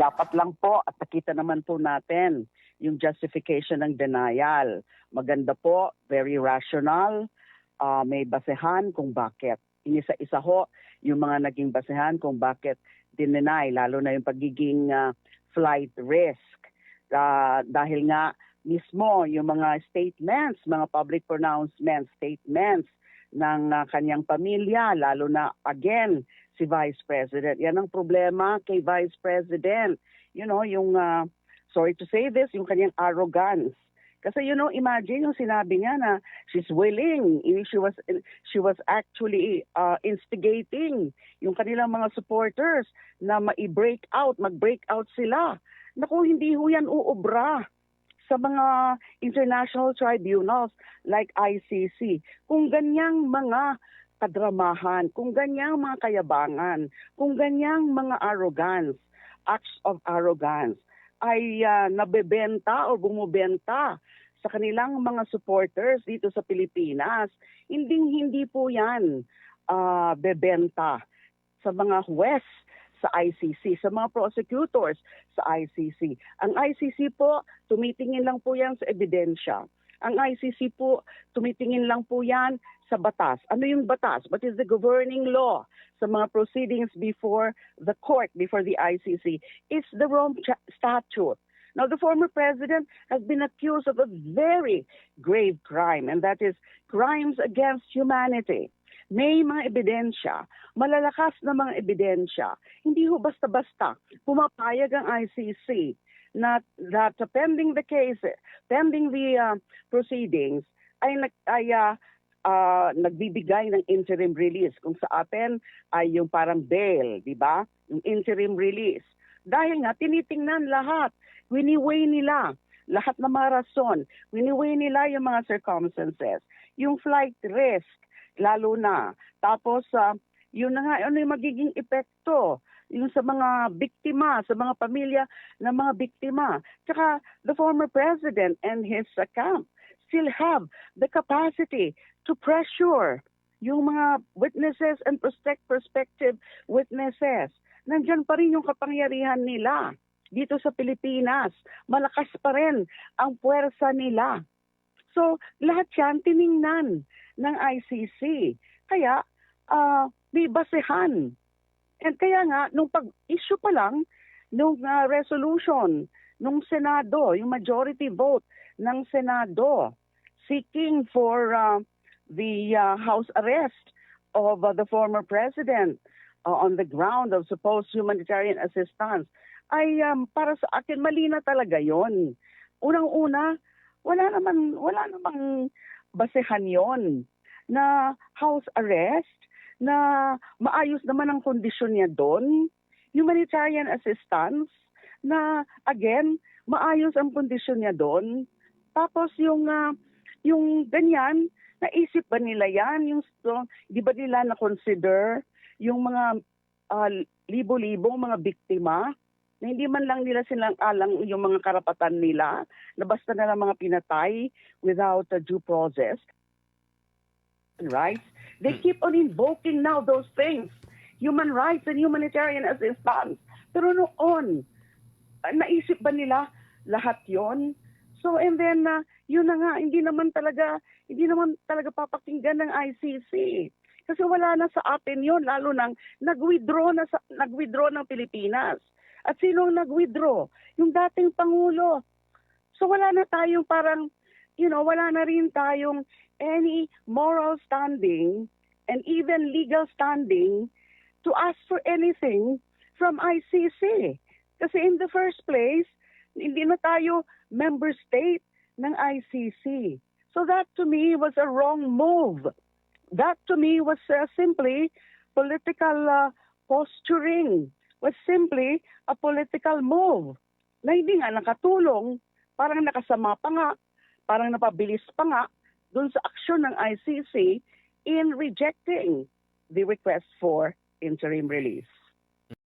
dapat lang po at nakita naman po natin yung justification ng denial. Maganda po, very rational, may basehan kung bakit. Inisa-isa ho yung mga naging basehan kung bakit dinenay, lalo na yung pagiging flight risk. Dahil nga mismo yung mga statements, mga public pronouncements, statements ng kanyang pamilya, lalo na again si Vice President. Yan ang problema kay Vice President. You know, yung, sorry to say this, yung kanyang arrogance. Kasi imagine yung sinabi niya na she's willing, she was actually instigating yung kanilang mga supporters na mag-break out sila. Naku, hindi ho yan uubra sa mga international tribunals like ICC. Kung ganyang mga kadramahan, kung ganyang mga kayabangan, kung ganyang mga acts of arrogance, ay nabebenta o bumubenta sa kanilang mga supporters dito sa Pilipinas, hindi po yan bebenta sa mga huwes sa ICC, sa mga prosecutors sa ICC. Ang ICC po, tumitingin lang po yan sa ebidensya. Ang ICC po, tumitingin lang po yan sa batas. Ano yung batas? What is the governing law sa mga proceedings before the court, before the ICC? It's the Rome Statute. Now, the former president has been accused of a very grave crime, and that is crimes against humanity. May mga ebidensya, malalakas na mga ebidensya. Hindi ho basta-basta pumapayag ang ICC na that pending the case, pending the proceedings, ay nagbibigay ng interim release. Kung sa atin ay yung parang bail, di ba? Yung interim release. Dahil nga, tinitingnan lahat. Wini-weigh nila lahat ng mga rason. Wini-weigh nila yung mga circumstances. Yung flight risk, lalo na. Tapos, yun na nga, ano yung magiging epekto? Yung sa mga biktima, sa mga pamilya ng mga biktima. Tsaka, the former president and his camp still have the capacity to pressure yung mga witnesses and prospective witnesses. Nandyan pa rin yung kapangyarihan nila dito sa Pilipinas. Malakas pa rin ang puwersa nila. So, lahat yan tiningnan ng ICC. Kaya, may basehan. And kaya nga, nung pag-issue pa lang, nung resolution, nung Senado, yung majority vote ng Senado, seeking for the house arrest of the former president on the ground of supposed humanitarian assistance, ay para sa akin mali na talaga yon. Unang-una, wala namang basehan yon na house arrest, na maayos naman ang kondisyon niya doon, humanitarian assistance, na again, maayos ang kondisyon niya doon. Tapos yung ganyan, naisip ba nila yan? Di ba nila na-consider yung mga libo-libong mga biktima na hindi man lang nila silang alang yung mga karapatan nila, na basta na lang mga pinatay without a due process. Rights. They keep on invoking now those things, human rights and humanitarian assistance. Pero noon, naisip ba nila lahat yon? So, and then, yun na nga, hindi naman talaga papakinggan ng ICC. Kasi wala na sa atin yon, lalo nang nag-withdraw ng Pilipinas. At sino ang nag-withdraw? Yung dating Pangulo. So wala na tayong parang, wala na rin tayong any moral standing and even legal standing to ask for anything from ICC. Kasi in the first place, hindi na tayo member state ng ICC. So that to me was a wrong move. That to me was simply political posturing, was simply a political move na hindi nga nakatulong, parang nakasama pa nga, parang napabilis pa nga dun sa aksyon ng ICC in rejecting the request for interim release.